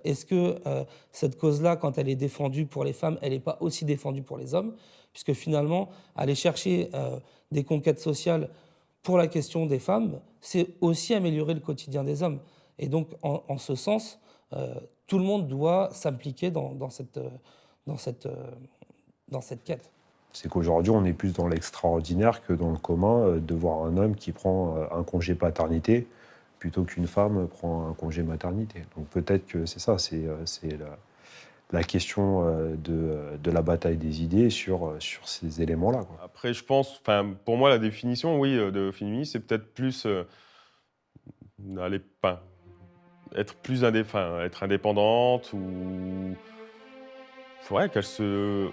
Est-ce que cette cause-là, quand elle est défendue pour les femmes, elle n'est pas aussi défendue pour les hommes? Puisque finalement, aller chercher des conquêtes sociales pour la question des femmes, c'est aussi améliorer le quotidien des hommes. Et donc, en ce sens, tout le monde doit s'impliquer dans cette quête. C'est qu'aujourd'hui, on est plus dans l'extraordinaire que dans le commun, de voir un homme qui prend un congé paternité plutôt qu'une femme prend un congé maternité. Donc peut-être que c'est ça, c'est la question de la bataille des idées sur ces éléments-là, quoi. Après, je pense, pour moi, la définition, oui, de féministe, c'est peut-être plus être plus être indépendante ou ouais,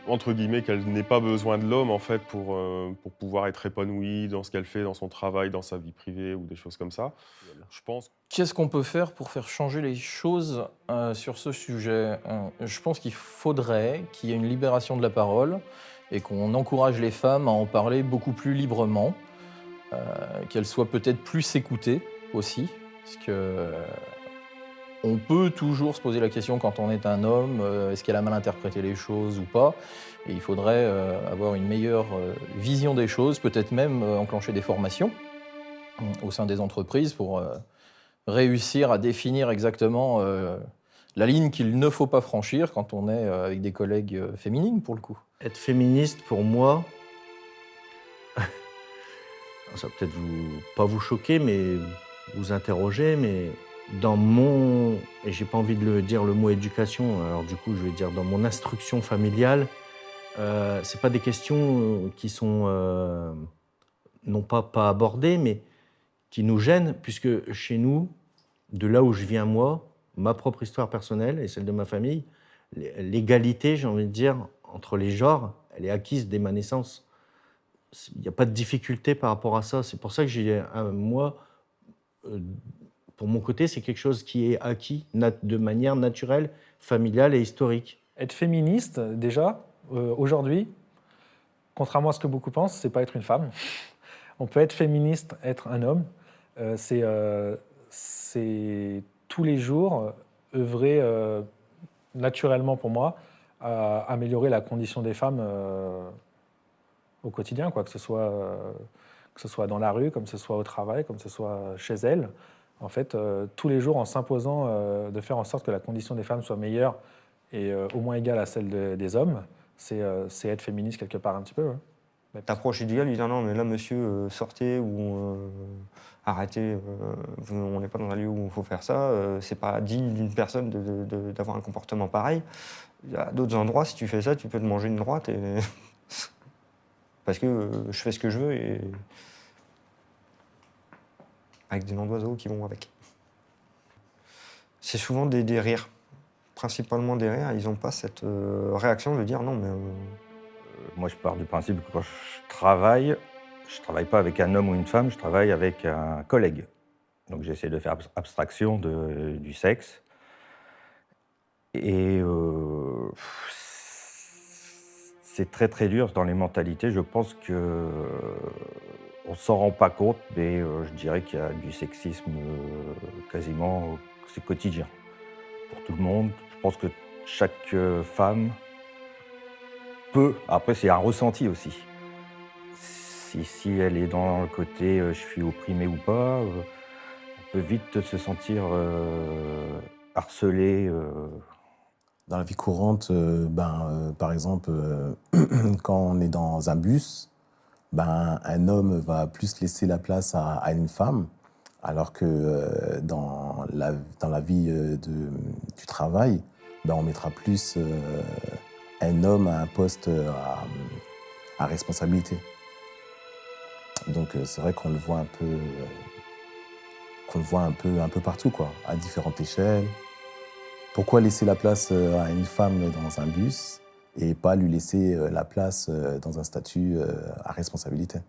entre guillemets, qu'elle n'ait pas besoin de l'homme en fait pour pouvoir être épanouie dans ce qu'elle fait, dans son travail, dans sa vie privée ou des choses comme ça. Je pense. Qu'est-ce qu'on peut faire pour faire changer les choses sur ce sujet? Je pense qu'il faudrait qu'il y ait une libération de la parole et qu'on encourage les femmes à en parler beaucoup plus librement, qu'elles soient peut-être plus écoutées aussi, parce que on peut toujours se poser la question quand on est un homme, est-ce qu'elle a mal interprété les choses ou pas? Et il faudrait avoir une meilleure vision des choses, peut-être même enclencher des formations au sein des entreprises pour réussir à définir exactement la ligne qu'il ne faut pas franchir quand on est avec des collègues féminines, pour le coup. Être féministe, pour moi, ça va peut-être pas vous choquer, mais vous interroger, mais dans mon, et j'ai pas envie de le dire le mot éducation, alors du coup je vais dire dans mon instruction familiale, c'est pas des questions qui sont non pas abordées, mais qui nous gênent, puisque chez nous, de là où je viens moi, ma propre histoire personnelle et celle de ma famille, l'égalité, j'ai envie de dire, entre les genres, elle est acquise dès ma naissance. Il n'y a pas de difficulté par rapport à ça. C'est pour ça que moi, pour mon côté, c'est quelque chose qui est acquis de manière naturelle, familiale et historique. Être féministe, déjà, aujourd'hui, contrairement à ce que beaucoup pensent, c'est pas être une femme. On peut être féministe, être un homme. C'est tous les jours œuvrer naturellement pour moi à améliorer la condition des femmes au quotidien, quoi, que ce soit dans la rue, comme ce soit au travail, comme ce soit chez elles. En fait, tous les jours, en s'imposant de faire en sorte que la condition des femmes soit meilleure et au moins égale à celle des hommes, c'est être féministe quelque part un petit peu. Ouais. T'approches du gars, lui dire non, mais là, monsieur, sortez ou arrêtez, on n'est pas dans un lieu où il faut faire ça, c'est pas digne d'une personne d'avoir un comportement pareil. Il y a d'autres endroits, si tu fais ça, tu peux te manger une droite et parce que je fais ce que je veux et avec des noms d'oiseaux qui vont avec. C'est souvent des rires, principalement des rires. Ils n'ont pas cette réaction de dire non, mais. Moi, je pars du principe que quand je travaille pas avec un homme ou une femme, je travaille avec un collègue. Donc j'essaie de faire abstraction du sexe. Et c'est très très dur dans les mentalités. Je pense que on s'en rend pas compte, mais je dirais qu'il y a du sexisme quasiment, c'est quotidien pour tout le monde. Je pense que chaque femme peut, après c'est un ressenti aussi. Si elle est dans le côté je suis opprimée ou pas, elle peut vite se sentir harcelée. Dans la vie courante, par exemple, quand on est dans un bus, un homme va plus laisser la place à une femme, alors que dans la vie du travail, on mettra plus un homme à un poste à responsabilité. Donc c'est vrai qu'on le voit un peu partout, quoi, à différentes échelles. Pourquoi laisser la place à une femme dans un bus et pas lui laisser la place dans un statut à responsabilité?